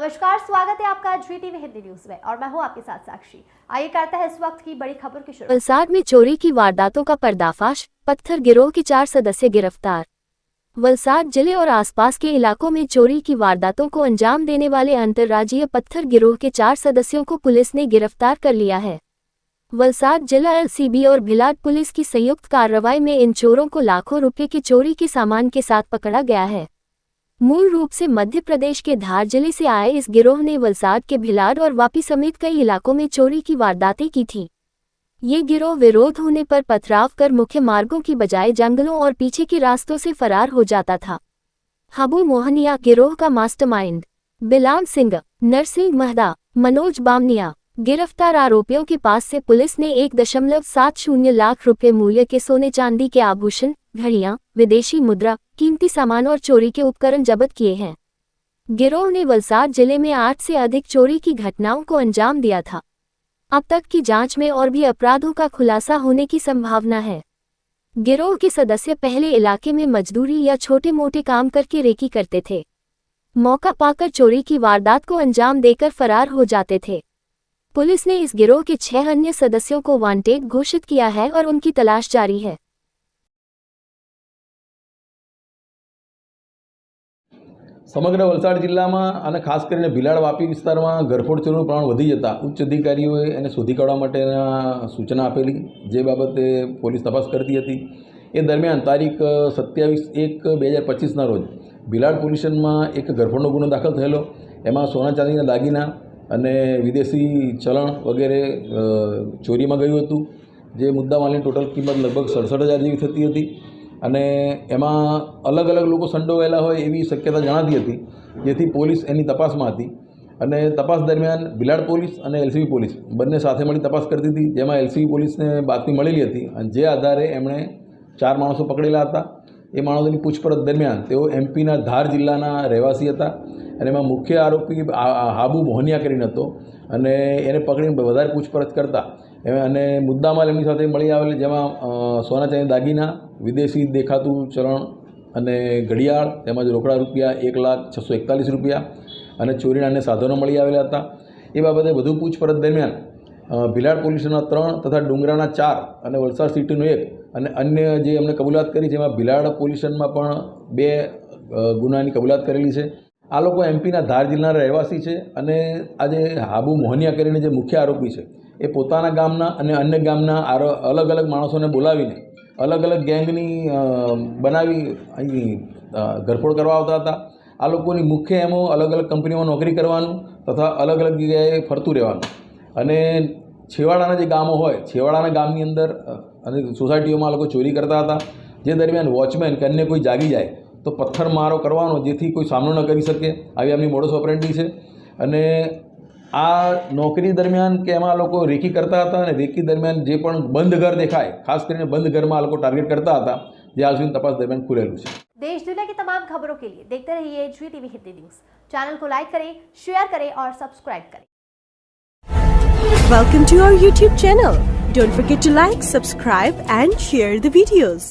नमस्कार, स्वागत है आपका GTV हिंदी न्यूज में और मैं हूं आपके साथ साक्षी। आइए करते हैं इस वक्त की बड़ी खबर की शुरुआत। वलसाड में चोरी की वारदातों का पर्दाफाश, पत्थर गिरोह के 4 सदस्य गिरफ्तार। वलसाड जिले और आसपास के इलाकों में चोरी की वारदातों को अंजाम देने वाले अंतर्राज्यीय पत्थर गिरोह के 4 सदस्यों को पुलिस ने गिरफ्तार कर लिया है। वलसाड जिला LCB और भिलाड पुलिस की संयुक्त कार्रवाई में इन चोरों को लाखों रुपए की चोरी के सामान के साथ पकड़ा गया है। मूल रूप से मध्य प्रदेश के धार जिले से आए इस गिरोह ने वलसाड के भिलाड और वापी समेत कई इलाकों में चोरी की वारदातें की थीं। ये गिरोह विरोध होने पर पथराव कर मुख्य मार्गों की बजाय जंगलों और पीछे के रास्तों से फरार हो जाता था। हाबू मोहनिया गिरोह का मास्टरमाइंड, बिलाल सिंह, नरसिंह महदा, मनोज बामनिया। गिरफ्तार आरोपियों के पास से पुलिस ने 1.70 लाख रुपए मूल्य के सोने चांदी के आभूषण, घड़ियां, विदेशी मुद्रा, कीमती सामान और चोरी के उपकरण जब्त किए हैं। गिरोह ने वलसाड जिले में 8 से अधिक चोरी की घटनाओं को अंजाम दिया था। अब तक की जांच में और भी अपराधों का खुलासा होने की संभावना है। गिरोह के सदस्य पहले इलाके में मजदूरी या छोटे मोटे काम करके रेकी करते थे। मौका पाकर चोरी की वारदात को अंजाम देकर फरार हो जाते थे। पुलिस ने इस गिरोह के 6 अन्य सदस्यों को वांटेड घोषित किया है और उनकी तलाश जारी है। समग्र वलसाड जिल्लाમાં અને ખાસ કરીને ભીલાડ વાપી વિસ્તારમાં ગરફોડ ચોરીનું પ્રમાણ વધી જતાં ઉચ્ચ અધિકારીઓએ એને શોધી કાઢવા માટેના સૂચના આપેલી, જે બાબતે પોલીસ તપાસ કરતી હતી। એ દરમિયાન તારીખ 27/1/2025ના રોજ ભીલાડ પોલીસ સ્ટેશનમાં એક ગરફોડનો ગુનો દાખલ થયેલો। એમાં સોના ચાંદીના દાગીના અને વિદેશી ચલણ વગેરે ચોરીમાં ગયું હતું, જે મુદ્દામાલની ટોટલ કિંમત લગભગ 67,000 જેવી થતી હતી। અને એમાં અલગ અલગ લોકો સંડોવાયેલા હોય એવી શક્યતા જણાતી હતી, જેથી પોલીસ એની તપાસમાં હતી। અને તપાસ દરમિયાન ભીલાડ પોલીસ અને LCB પોલીસ બંને સાથે મળી તપાસ કરતી હતી, જેમાં LCB પોલીસને બાતમી મળેલી હતી અને જે આધારે એમણે 4 માણસો પકડેલા હતા। એ માણસોની પૂછપરછ દરમિયાન તેઓ MPના ધાર જિલ્લાના રહેવાસી હતા અને એમાં મુખ્ય આરોપી હાબુ મોહનિયા કરીને હતો અને એને પકડીને વધારે પૂછપરછ કરતા અને મુદ્દામાલ એમની સાથે મળી આવેલી, જેમાં સોના ચાંદી દાગીના, વિદેશી દેખાતું ચલણ અને ઘડિયાળ તેમજ રોકડા રૂપિયા 1,06,41 રૂપિયા અને ચોરીના અન્ય સાધનો મળી આવેલા હતા। એ બાબતે વધુ પૂછપરછ દરમિયાન ભીલાડ પોલીસના 3 તથા ડુંગરાના 4 અને વલસાડ સિટીનો 1 અને અન્ય જે અમને કબૂલાત કરી, જેમાં ભીલાડ પોલીસ સ્ટેશનમાં પણ 2 ગુનાની કબૂલાત કરેલી છે। આ લોકો MPના ધાર જિલ્લાના રહેવાસી છે અને આજે હાબુ મોહનિયા કરીને જે મુખ્ય આરોપી છે એ પોતાના ગામના અને અન્ય ગામના અલગ અલગ માણસોને બોલાવીને અલગ અલગ ગેંગની બનાવી અહીં ગરફોડ કરવા આવતા હતા। આ લોકોની મુખ્ય એમો અલગ અલગ કંપનીઓમાં નોકરી કરવાનું તથા અલગ અલગ જગ્યાએ ફરતું રહેવાનું અને છેવાડાના જે ગામો હોય, છેવાડાના ગામની અંદર અને સોસાયટીઓમાં લોકો ચોરી કરતા હતા, જે દરમિયાન વોચમેન કે અન્ય કોઈ જાગી જાય તો પથ્થર મારો કરવાનો, જેથી કોઈ સામનો ન કરી શકે, આવી એમની મોડસ ઓપરેન્ડી છે। અને આ નોકરી દરમિયાન કે એમાં લોકો રેકી કરતા હતા અને રેકી દરમિયાન જે પણ બંધ ઘર દેખાય, ખાસ કરીને બંધ ઘરમાં આ લોકો ટાર્ગેટ કરતા હતા, જે હાલ સુધી તપાસ દરમિયાન ખુલેલું છે। देश दुनिया की तमाम खबरों के लिए देखते रहिए GTV हिंदी न्यूज। चैनल को लाइक करें, शेयर करें और सब्सक्राइब करें। Welcome to our YouTube channel. Don't forget to like, subscribe and share the videos.